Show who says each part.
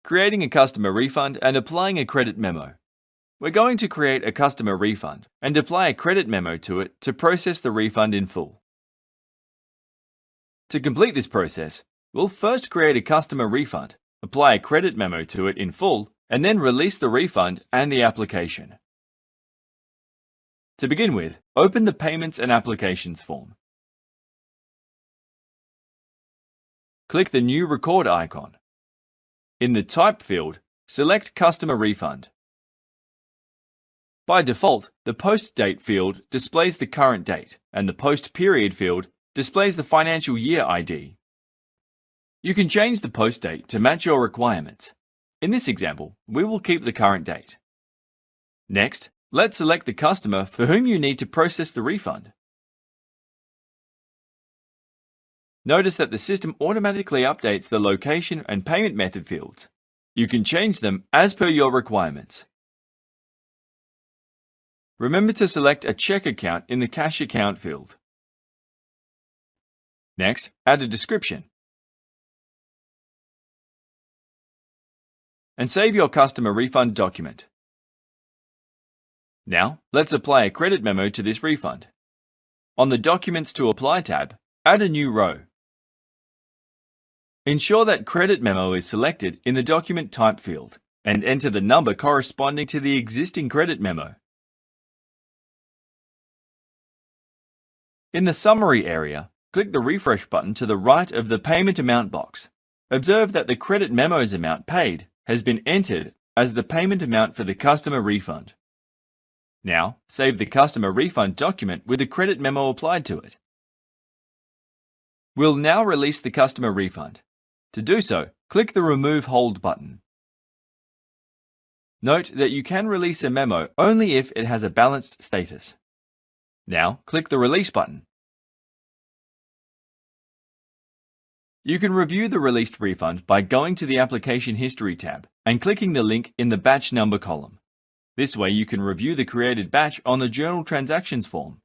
Speaker 1: Creating a customer refund and applying a credit memo. We're going to create a customer refund and apply a credit memo to it to process the refund in full. To complete this process, we'll first create a customer refund, apply a credit memo to it in full, and then release the refund and the application. To begin with, open the Payments and Applications form. Click the New Record icon. In the Type field, select Customer Refund. By default, the Post Date field displays the current date, and the Post Period field displays the financial year ID. You can change the post date to match your requirements. In this example, we will keep the current date. Next, let's select the customer for whom you need to process the refund. Notice that the system automatically updates the location and payment method fields. You can change them as per your requirements. Remember to select a check account in the cash account field. Next, add a description. And save your customer refund document. Now, let's apply a credit memo to this refund. On the Documents to Apply tab, add a new row. Ensure that Credit Memo is selected in the Document Type field and enter the number corresponding to the existing credit memo. In the Summary area, click the Refresh button to the right of the Payment Amount box. Observe that the credit memo's amount paid has been entered as the payment amount for the customer refund. Now, save the customer refund document with the credit memo applied to it. We'll now release the customer refund. To do so, click the Remove Hold button. Note that you can release a memo only if it has a balanced status. Now, click the Release button. You can review the released refund by going to the Application History tab and clicking the link in the Batch Number column. This way you can review the created batch on the Journal Transactions form.